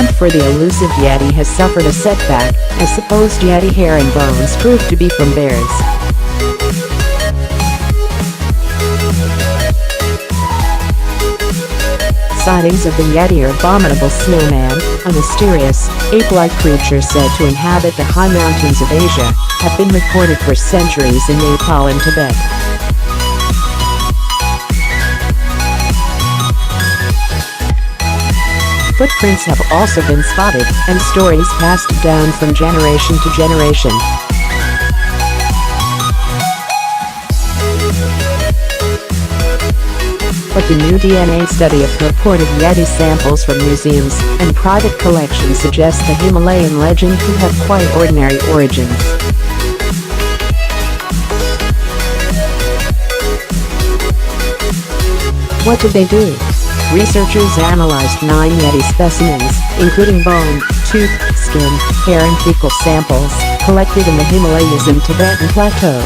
hunt for the elusive Yeti has suffered a setback, as supposed Yeti hair and bones proved to be from bears. Sightings of the Yeti or abominable snowman, a mysterious, ape-like creature said to inhabit the high mountains of Asia, have been reported for centuries in Nepal and Tibet. Footprints have also been spotted, and stories passed down from generation to generation. But the new DNA study of purported Yeti samples from museums and private collections suggests the Himalayan legend could have quite ordinary origins. What did they do? Researchers analyzed 9 Yeti specimens, including bone, tooth, skin, hair and faecal samples, collected in the Himalayas and Tibetan Plateau.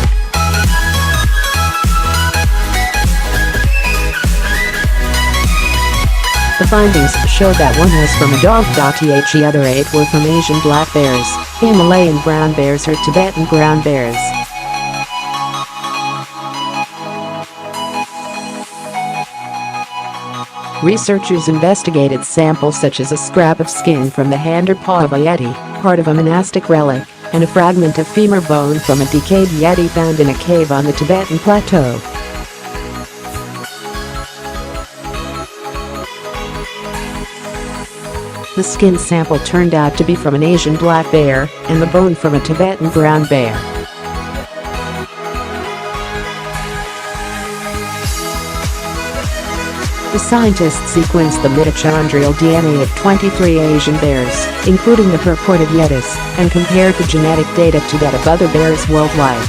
The findings showed that one was from a dog.The, the other 8 were from Asian black bears, Himalayan brown bears or Tibetan brown bears. Researchers investigated samples such as a scrap of skin from the hand or paw of a Yeti, part of a monastic relic, and a fragment of femur bone from a decayed Yeti found in a cave on the Tibetan Plateau. The skin sample turned out to be from an Asian black bear, and the bone from a Tibetan brown bear. The scientists sequenced the mitochondrial DNA of 23 Asian bears, including the purported Yetis, and compared the genetic data to that of other bears worldwide.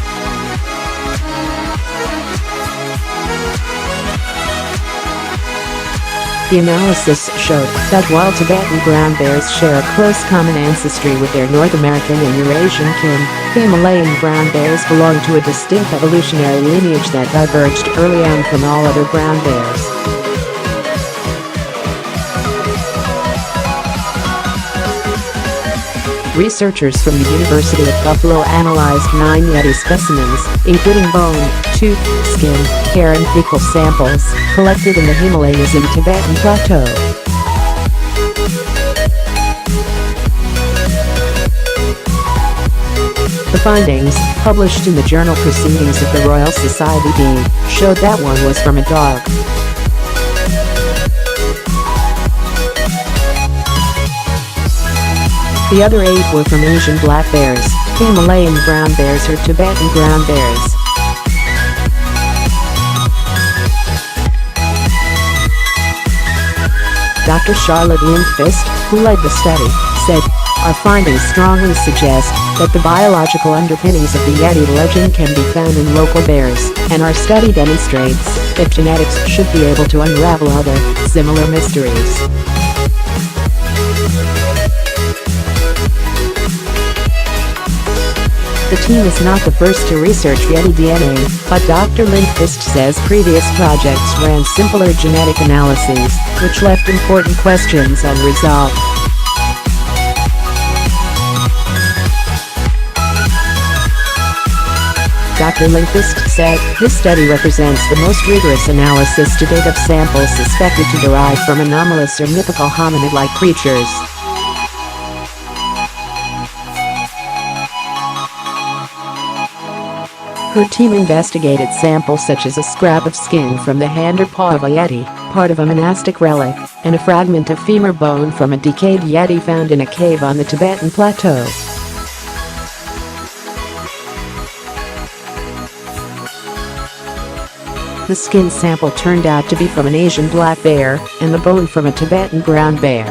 The analysis showed that while Tibetan brown bears share a close common ancestry with their North American and Eurasian kin, Himalayan brown bears belong to a distinct evolutionary lineage that diverged early on from all other brown bears. Researchers from the University of Buffalo analyzed 9 Yeti specimens, including bone, tooth, skin, hair and faecal samples, collected in the Himalayas and Tibetan Plateau. The findings, published in the journal Proceedings of the Royal Society, showed that one was from a dog. The other 8 were from Asian black bears, Himalayan brown bears or Tibetan brown bears. Dr. Charlotte Lindqvist, who led the study, said, "Our findings strongly suggest that the biological underpinnings of the Yeti legend can be found in local bears, and our study demonstrates that genetics should be able to unravel other, similar mysteries." The team is not the first to research Yeti DNA, but Dr. Lindqvist says previous projects ran simpler genetic analyses, which left important questions unresolved. Dr. Lindqvist said, "This study represents the most rigorous analysis to date of samples suspected to derive from anomalous or mythical hominid-like creatures." Her team investigated samples such as a scrap of skin from the hand or paw of a Yeti, part of a monastic relic, and a fragment of femur bone from a decayed Yeti found in a cave on the Tibetan Plateau. The skin sample turned out to be from an Asian black bear, and the bone from a Tibetan brown bear.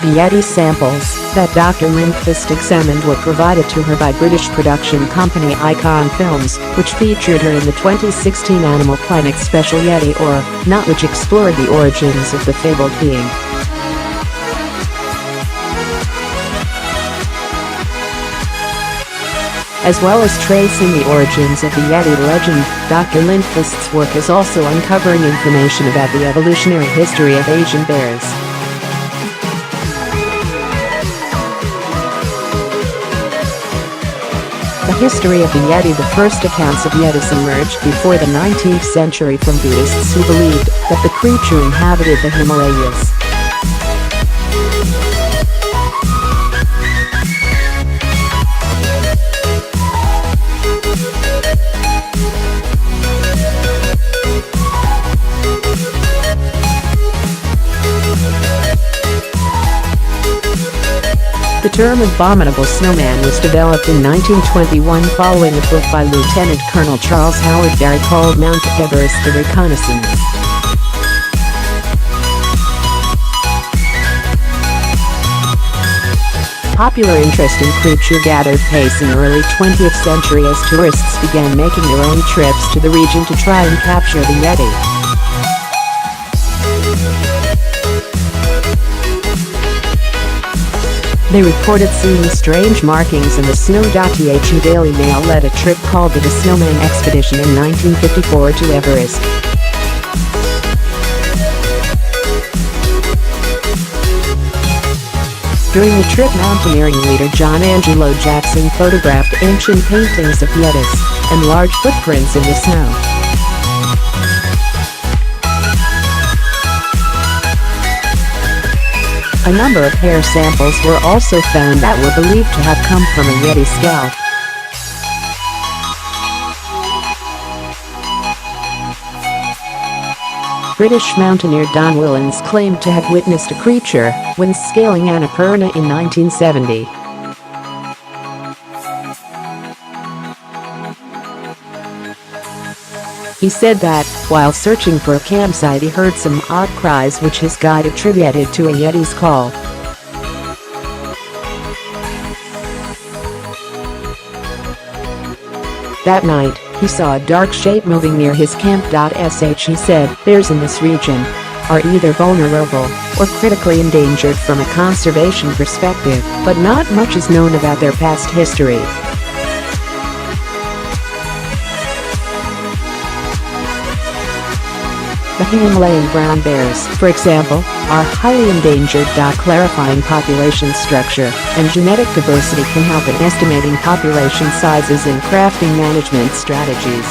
The Yeti samples that Dr. Lindqvist examined were provided to her by British production company Icon Films, which featured her in the 2016 Animal Planet special Yeti Or Not, which explored the origins of the fabled being. as well as tracing the origins of the Yeti legend. Dr. Lindqvist's work is also uncovering information about the evolutionary history of Asian bears. The history of the Yeti. The first accounts of Yetis emerged before the 19th century from Buddhists who believed that the creature inhabited the Himalayas. The term abominable snowman was developed in 1921 following a book by Lieutenant Colonel Charles Howard Derry called Mount Everest: The Reconnaissance. Popular interest in creature gathered pace in the early 20th century as tourists began making their own trips to the region to try and capture the Yeti. They reported seeing strange markings in the snow.The Daily Mail led a trip called the Snowman Expedition in 1954 to Everest. During the trip, mountaineering leader John Angelo Jackson photographed ancient paintings of Yetis and large footprints in the snow. A number of hair samples were also found that were believed to have come from a Yeti scalp. British mountaineer Don Willans claimed to have witnessed a creature when scaling Annapurna in 1970. He said that, while searching for a campsite, he heard some odd cries which his guide attributed to a Yeti's call. That night, he saw a dark shape moving near his camp. He said, "Bears in this region are either vulnerable or critically endangered from a conservation perspective, but not much is known about their past history." The Himalayan brown bears, for example, are highly endangered. Clarifying population structure and genetic diversity can help in estimating population sizes and crafting management strategies.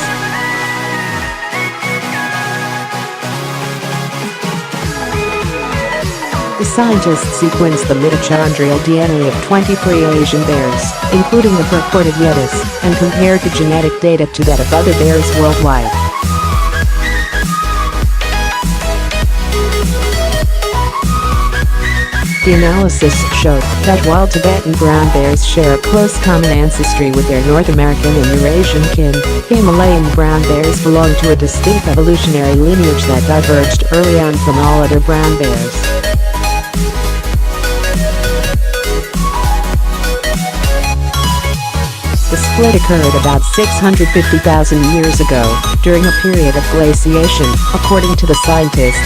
The scientists sequenced the mitochondrial DNA of 20 pre-Asian bears, including the purported Yetis, and compared the genetic data to that of other bears worldwide. The analysis showed that while Tibetan brown bears share a close common ancestry with their North American and Eurasian kin, Himalayan brown bears belong to a distinct evolutionary lineage that diverged early on from all other brown bears. The split occurred about 650,000 years ago, during a period of glaciation, according to the scientists.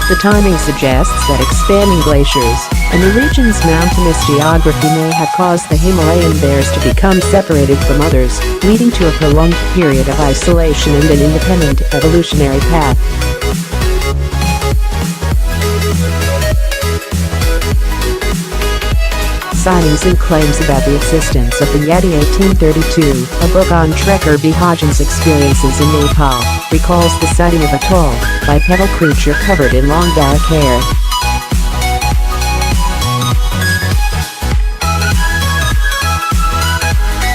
The timing suggests that expanding glaciers and the region's mountainous geography may have caused the Himalayan bears to become separated from others, leading to a prolonged period of isolation and an independent evolutionary path. Sightings and claims about the existence of the Yeti. 1832, a book on Trekker Bihajan's experiences in Nepal, recalls the sighting of a tall, bipedal creature covered in long dark hair.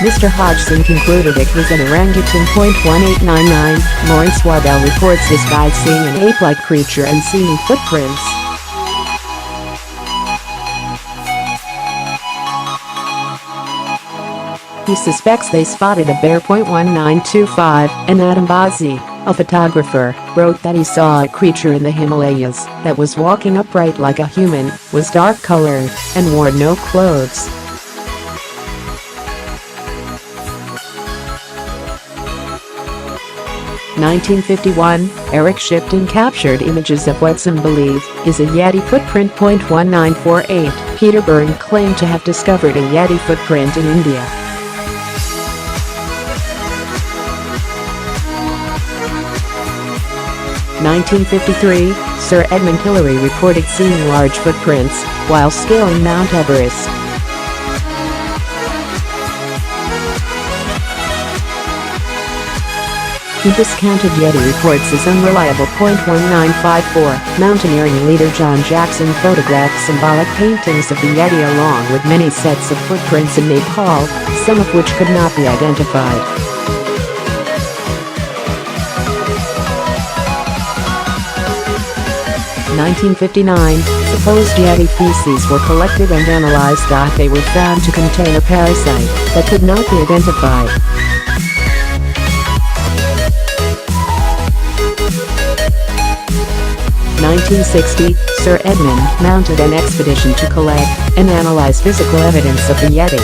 Mr. Hodgson concluded it was an orangutan. 1899, Lawrence Waddell reports his guide seeing an ape-like creature and seeing footprints. He suspects they spotted a bear. 1925, Anadam Bazi, a photographer, wrote that he saw a creature in the Himalayas that was walking upright like a human, was dark-colored, and wore no clothes. 1951, Eric shipped and captured images of what some believe is a Yeti footprint. 1948, Peter Byrne claimed to have discovered a Yeti footprint in India. 1953, Sir Edmund Hillary reported seeing large footprints while scaling Mount Everest. He discounted Yeti reports as unreliable. 1954, mountaineering leader John Jackson photographed symbolic paintings of the Yeti along with many sets of footprints in Nepal, some of which could not be identified. 1959, supposed Yeti feces were collected and analyzed. They were found to contain a parasite that could not be identified. 1960, Sir Edmund mounted an expedition to collect and analyze physical evidence of the Yeti.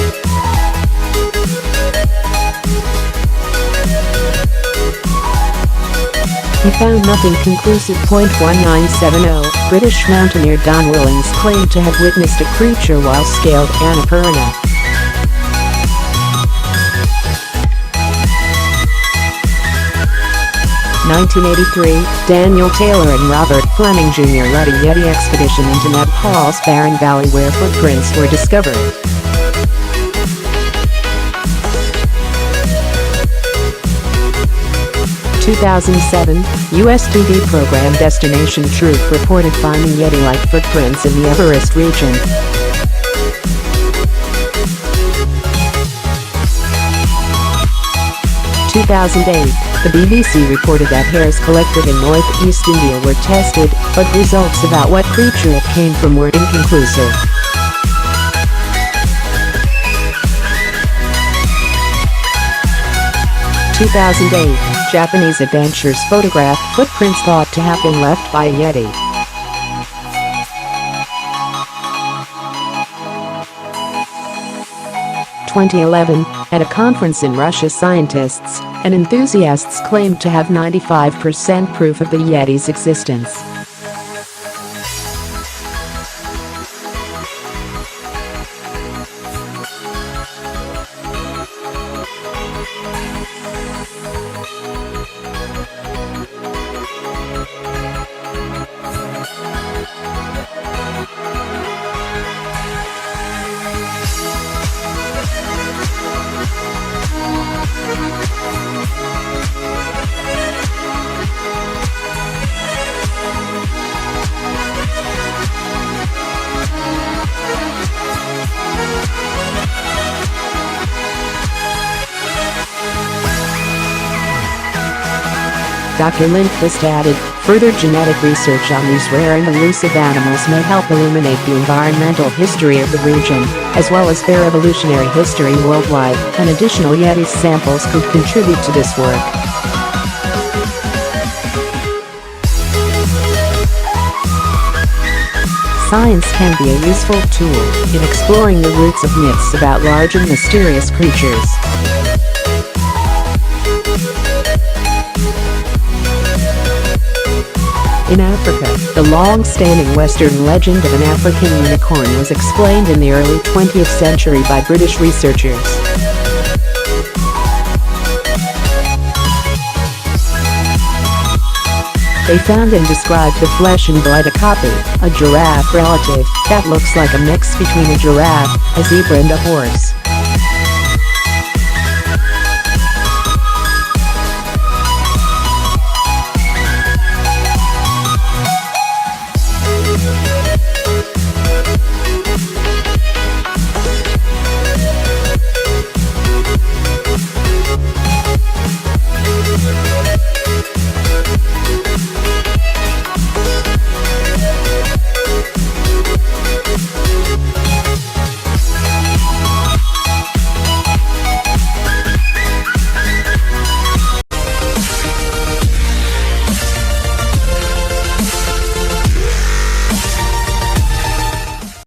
He found nothing conclusive. 1970, British mountaineer Don Willings claimed to have witnessed a creature while scaled Annapurna. 1983, Daniel Taylor and Robert Fleming Jr. led a Yeti expedition into Nepal's barren valley where footprints were discovered. In 2007, U.S. TV program Destination Truth reported finding Yeti-like footprints in the Everest region. In 2008, the BBC reported that hairs collected in northeast India were tested, but results about what creature it came from were inconclusive. 2008, Japanese adventurers photographed footprints thought to have been left by a Yeti. In 2011, at a conference in Russia, scientists and enthusiasts claimed to have 95% proof of the Yeti's existence. Dr. Lindqvist added, further genetic research on these rare and elusive animals may help illuminate the environmental history of the region, as well as their evolutionary history worldwide, and additional Yeti samples could contribute to this work. Science can be a useful tool in exploring the roots of myths about large and mysterious creatures. In Africa, the long-standing Western legend of an African unicorn was explained in the early 20th century by British researchers. They found and described the flesh and blood a copy, a giraffe relative, that looks like a mix between a giraffe, a zebra and a horse.